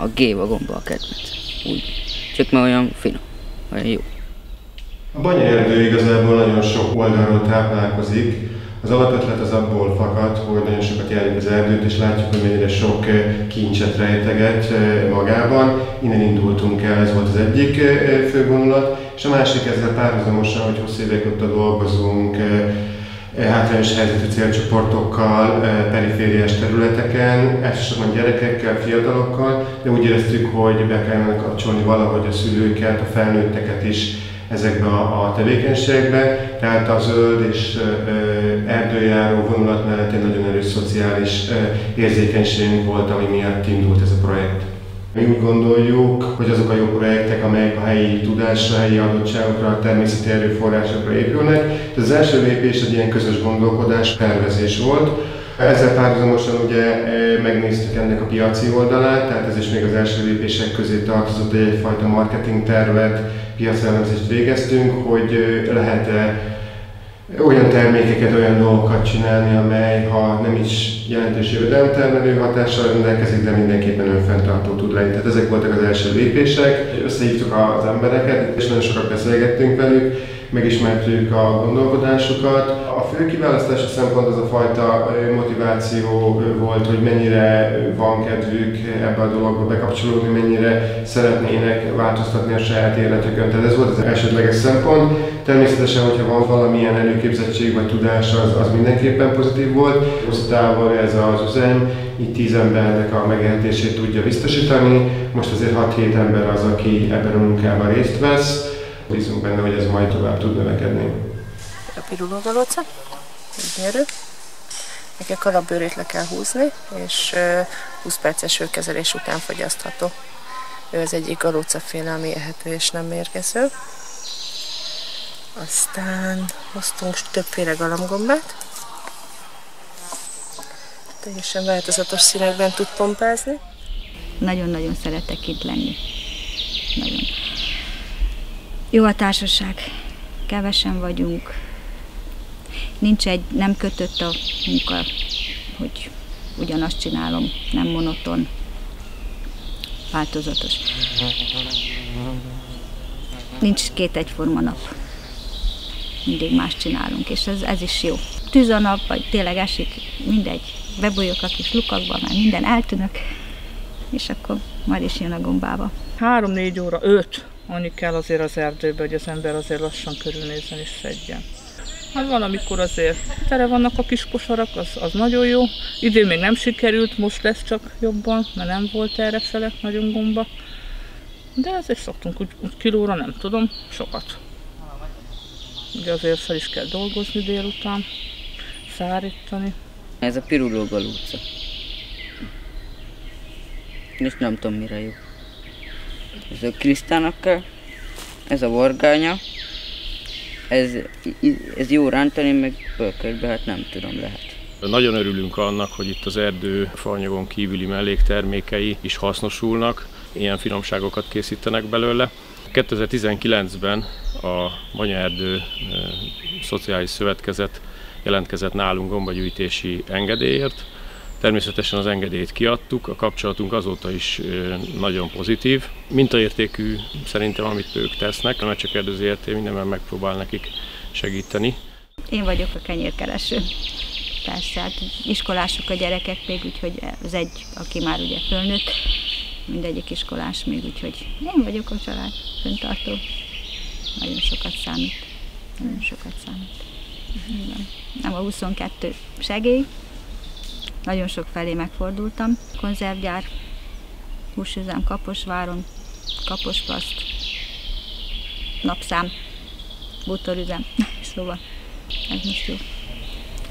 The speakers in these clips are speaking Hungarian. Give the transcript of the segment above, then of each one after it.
A gévagomba a kedvenc. Úgy. Csak már olyan finom, olyan jó. A banyaerdő igazából nagyon sok oldalról táplálkozik. Az alapötlet az abból fakad, hogy nagyon sokat járjuk az erdőt, és látjuk, hogy mennyire sok kincset rejteget magában. Innen indultunk el, ez volt az egyik fő vonulat, és a másik ezzel párhuzamosan, hogy hosszú évek óta dolgozunk hátrányos helyzetű célcsoportokkal, perifériás területeken, elsősorban gyerekekkel, fiatalokkal, de úgy éreztük, hogy be kellene kapcsolni valahogy a szülőket, a felnőtteket is ezekbe a tevékenységekbe, tehát a zöld és erdőjáró vonulat mellett egy nagyon erős szociális érzékenységünk volt, ami miatt indult ez a projekt. Mi úgy gondoljuk, hogy azok a jó projektek, amelyek a helyi tudásra, a helyi adottságokra, a természeti erőforrásokra épülnek. Ez az első lépés egy ilyen közös gondolkodás, tervezés volt. Ezzel párhuzamosan ugye megnéztük ennek a piaci oldalát, tehát ez is még az első lépések közé tartozott, hogy egyfajta marketing tervet, piacelemzést végeztünk, hogy lehet-e olyan termékeket, olyan dolgokat csinálni, amely ha nem is jelentős jövedelemtermelő hatással rendelkezik, de mindenképpen önfenntartó tud lenni. Tehát ezek voltak az első lépések. Összehívtuk az embereket, és nagyon sokat beszélgettünk velük, megismertük a gondolkodásukat. A fő kiválasztási szempont az a fajta motiváció volt, hogy mennyire van kedvük ebbe a dologba bekapcsolódni, mennyire szeretnének változtatni a saját életükön. Tehát ez volt az elsődleges szempont. Természetesen, hogyha van valamilyen előképzettség vagy tudás, az mindenképpen pozitív volt. Hosszú távon ez az üzem, így 10 embernek a megélhetését tudja biztosítani. Most azért 6-7 ember az, aki ebben a munkában részt vesz. Bízunk benne, hogy ez majd tovább tud növekedni. A pirulógalóca, így nyerő. Neki a kalapbőrét le kell húzni, és 20 perces hőkezelés után fogyasztható. Ő az egyik galócaféle, ami ehető és nem mérgező. Aztán hoztunk többféle galamgombát. Teljesen változatos színekben tud pompázni. Nagyon-nagyon szeretek itt lenni. Nagyon. Jó a társaság, kevesen vagyunk, nem kötött a munka, hogy ugyanazt csinálom, nem monoton, változatos. Nincs 2 egyforma nap, mindig más csinálunk, és ez is jó. Tűz a nap, vagy tényleg esik, mindegy, bebújok a kis lukakba, már minden eltűnök, és akkor majd is jön a gombába. 3-4 óra, 5. Annyi kell azért az erdőbe, hogy az ember azért lassan körülnézzen és szedjen. Hát valamikor azért tele vannak a kis kosarak, az nagyon jó. Idén még nem sikerült, most lesz csak jobban, mert nem volt errefele nagyon gomba. De azért szoktunk úgy kilóra, nem tudom, sokat. Ugye azért fel is kell dolgozni délután, szárítani. Ez a pirulógalóca. És nem tudom mire jó. Ez a krisztának kell, ez a vargánya, ez jó rántani, meg pölkösbe, hát nem tudom, lehet. Nagyon örülünk annak, hogy itt az erdő faanyagon kívüli melléktermékei is hasznosulnak, ilyen finomságokat készítenek belőle. 2019-ben a Banyaerdő Szociális Szövetkezet jelentkezett nálunk gombagyűjtési engedélyért. Természetesen az engedélyt kiadtuk, a kapcsolatunk azóta is nagyon pozitív. Mintaértékű szerintem, amit ők tesznek, a Mecsek ZRT mindenben megpróbál nekik segíteni. Én vagyok a kenyérkereső. Persze, hát iskolások a gyerekek még, úgyhogy az egy, aki már ugye fölnőtt, mindegyik iskolás még, úgyhogy én vagyok a család fenntartó. Nagyon sokat számít. Nagyon sokat számít. Nem a 22 segély. Nagyon sok felé megfordultam. Konzervgyár, húsüzem Kaposváron, kaposplaszt, napszám, bútorüzem. Szóval ez most jó.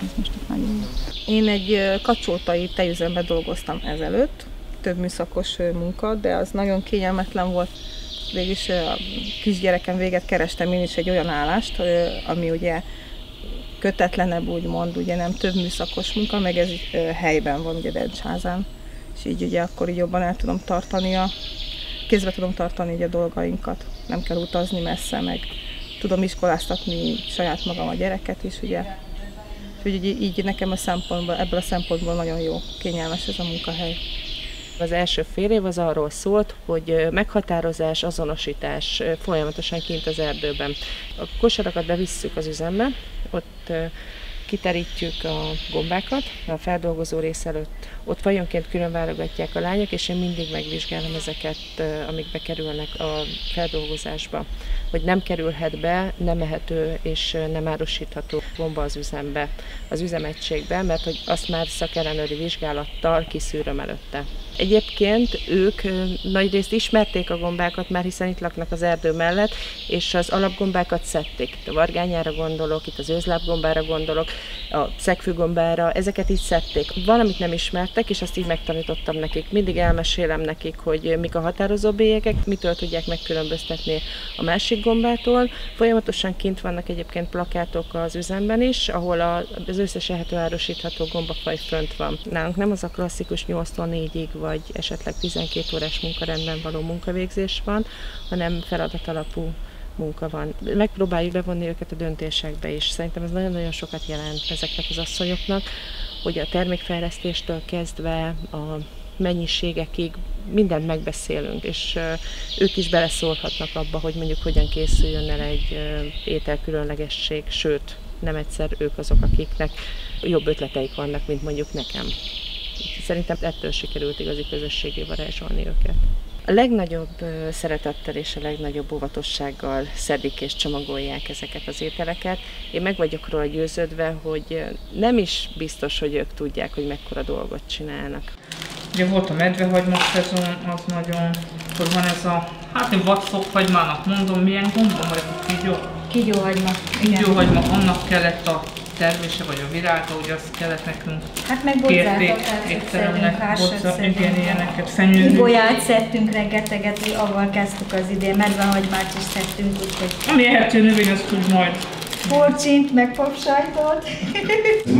Ez most nagyon jó. Én egy kacsoltai tejüzemben dolgoztam ezelőtt, több műszakos munka, de az nagyon kényelmetlen volt. Végülis a kisgyerekem véget kerestem én is egy olyan állást, ami ugye kötetlenebb, úgymond, ugye nem több műszakos munka, meg ez helyben van, ugye Bencházán, és így ugye akkor így jobban el tudom tartani kézbe tudom tartani így a dolgainkat. Nem kell utazni messze, meg tudom iskoláztatni saját magam a gyereket is, ugye. Úgyhogy így nekem ebből a szempontból nagyon jó, kényelmes ez a munkahely. Az első fél év az arról szólt, hogy meghatározás, azonosítás folyamatosan kint az erdőben. A kosarakat bevisszük az üzembe, ott kiterítjük a gombákat a feldolgozó rész előtt. Ott fajonként külön válogatják a lányok, és én mindig megvizsgálom ezeket, amik bekerülnek a feldolgozásba. Hogy nem kerülhet be, nem ehető és nem árusítható gomba az üzembe, az üzemegységbe, mert hogy azt már szakellenőri vizsgálattal kiszűröm előtte. Egyébként ők nagyrészt ismerték a gombákat már, hiszen itt laknak az erdő mellett, és az alapgombákat szedték. Itt a vargányára gondolok, itt az őzlábgombára gondolok, a szegfűgombára, ezeket így szedték. Valamit nem ismertek, és azt így megtanítottam nekik. Mindig elmesélem nekik, hogy mik a határozó bélyegek, mitől tudják megkülönböztetni a másik gombától. Folyamatosan kint vannak egyébként plakátok az üzemben is, ahol az összes ehető árusítható gombafaj fönt van. Nálunk nem az a klasszikus 8-tól 4-ig, vagy esetleg 12 órás munkarendben való munkavégzés van, hanem feladatalapú munka van. Megpróbáljuk bevonni őket a döntésekbe is. Szerintem ez nagyon-nagyon sokat jelent ezeknek az asszonyoknak, hogy a termékfejlesztéstől kezdve a mennyiségekig mindent megbeszélünk, és ők is beleszólhatnak abba, hogy mondjuk hogyan készüljön el egy ételkülönlegesség, sőt, nem egyszer ők azok, akiknek jobb ötleteik vannak, mint mondjuk nekem. Szerintem ettől sikerült igazi közösségé varázsolni őket. A legnagyobb szeretettel és a legnagyobb óvatossággal szedik és csomagolják ezeket az ételeket. Én meg vagyok róla győződve, hogy nem is biztos, hogy ők tudják, hogy mekkora dolgot csinálnak. Ugye volt a medvehagyma szezon, az nagyon, akkor van ez a, hát én vadszokhagymának mondom, milyen gomba, vagy a kígyó? Kígyóhagyma. Kígyóhagyma, annak kellett a termése vagy a virága, hogy azt kellett nekünk. Hát meg boczákat szedtünk, hársat igen, ilyeneket, fenyőzünk. Ibolyát szedtünk rengeteget, avval kezdtük az idén, medvehagymát is szedtünk, úgyhogy... Ami ehető növény, azt tud majd. Porcsint, meg popsajtot.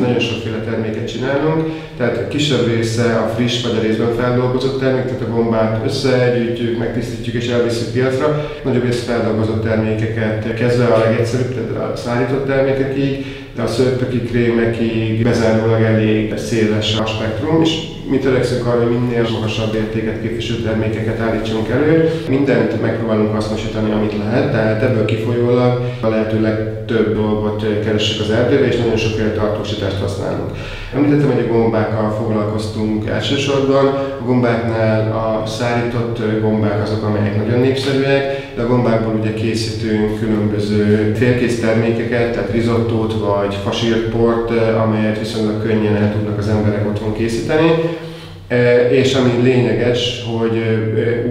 Nagyon sokféle terméket csinálunk, tehát a kisebb része a friss vagy a részben feldolgozott termék, tehát a gombát összegyűjtjük, megtisztítjuk és elviszünk piacra. Nagyobb rész feldolgozott termékeket kezdve a legegyszerűbb, tehát a szárított termékekig, de a szőrtöki krémekig bezárólag elég széles a spektrum, és mi törekszünk arra, hogy minél magasabb értéket képviselő termékeket állítsunk elő. Mindent megpróbálunk hasznosítani, amit lehet, tehát ebből kifolyólag a lehető legtöbb dolgot keressük az erdőbe, és nagyon sokféle tartósítást használunk. Említettem, hogy a gombákkal foglalkoztunk elsősorban. A gombáknál a szárított gombák azok, amelyek nagyon népszerűek, de a gombákból ugye készítünk különböző félkész termékeket, tehát risottót vagy fasírt port, amelyet viszonylag könnyen el tudnak az emberek otthon készíteni. És ami lényeges, hogy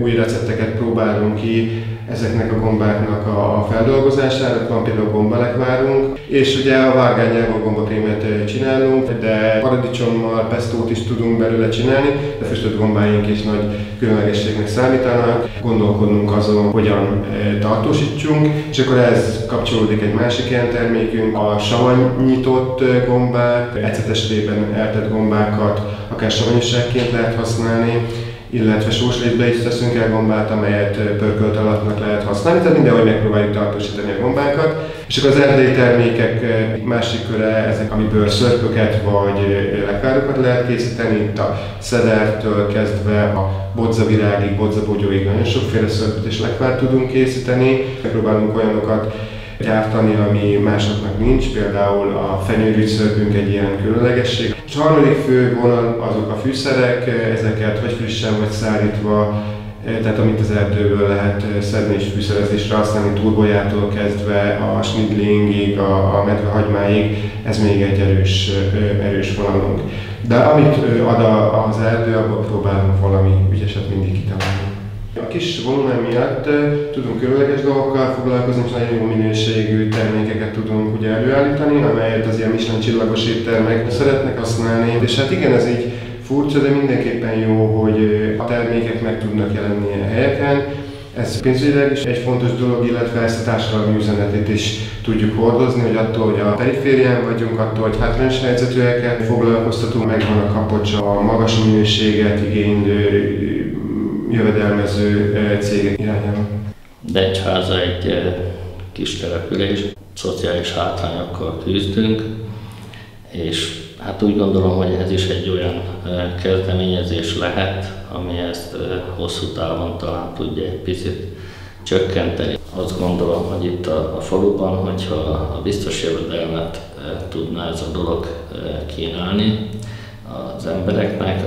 új recepteket próbálunk ki ezeknek a gombáknak a feldolgozására, van például gombalekvárunk, és ugye a vágányából gombakrémet csinálunk, de paradicsommal pestót is tudunk belőle csinálni, de füstölt gombáink is nagy különlegességnek számítanak. Gondolkodunk azon, hogyan tartósítsunk, és akkor ez kapcsolódik egy másik ilyen termékünk, a savanyított gombák, ecetesedében eltett gombákat akár savanyúságként lehet használni, illetve sóslétbe is teszünk el gombát, amelyet pörkölt alapnak lehet használni, tehát mindenhogy megpróbáljuk tartósítani a gombákat. És akkor az erdei termékek másik köre, ezek, amiből szörpöket vagy lekvárokat lehet készíteni, itt a szedertől kezdve a bodzavirágig, bodzabogyóig nagyon sokféle szörpöt és lekvárt tudunk készíteni. Megpróbálunk olyanokat gyártani, ami másoknak nincs, például a fenyőrűt szörpünk egy ilyen különlegesség. És a harmadik fő vonal azok a fűszerek, ezeket vagy frissen vagy szárítva, tehát amit az erdőből lehet szedni és fűszerezésre használni, turbójától kezdve a snidlingig, a medvehagymáig, ez még egy erős vonalunk. De amit ad az erdő, abból próbálunk valami ügyeset mindig kitalálni. A kis volumen miatt tudunk különleges dolgokkal foglalkozni, és nagyon jó minőségű termékeket tudunk ugye előállítani, amelyet az ilyen Michelin csillagos éttermek szeretnek használni. És hát igen, ez így furcsa, de mindenképpen jó, hogy a termékek meg tudnak jelenni ilyen helyeken. Ez pénzügyileg is egy fontos dolog, illetve ezt a társadalmi üzenetet is tudjuk hordozni, hogy attól, hogy a periférián vagyunk, attól, hogy hátrányos helyzetűeket foglalkoztatunk, megvan a kapocs a magas minőséget igénylő, jövedelmező cégek irányába. Decsháza egy kis település, szociális hátrányokkal küzdünk, és Hát úgy gondolom, hogy ez is egy olyan kezdeményezés lehet, ami ezt hosszú távon talán tudja egy picit csökkenteni. Azt gondolom, hogy itt a faluban, hogyha a biztos jövedelmet tudná ez a dolog kínálni az embereknek,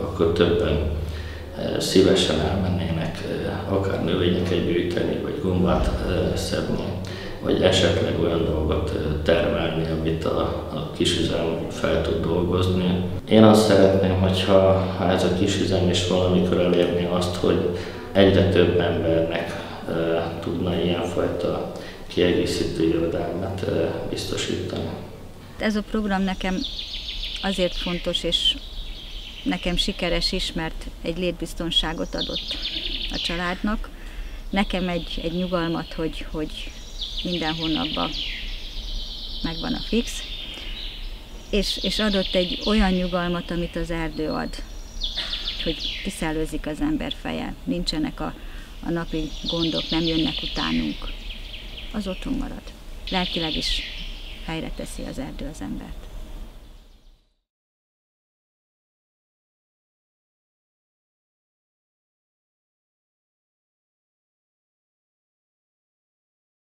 akkor többen szívesen elmennének akár növényeket gyűjteni, vagy gombát szedni, vagy esetleg olyan dolgot termelni, amit a kisüzem fel tud dolgozni. Én azt szeretném, hogyha ez a kisüzem is valamikor elérni azt, hogy egyre több embernek tudna ilyenfajta kiegészítő jövedelmet biztosítani. Ez a program nekem azért fontos, és nekem sikeres is, mert egy létbiztonságot adott a családnak. Nekem egy nyugalmat, hogy minden hónapban megvan a fix, és adott egy olyan nyugalmat, amit az erdő ad, hogy kiszellőzik az ember feje, nincsenek a napi gondok, nem jönnek utánunk. Az otthon marad. Lelkileg is helyre teszi az erdő az embert.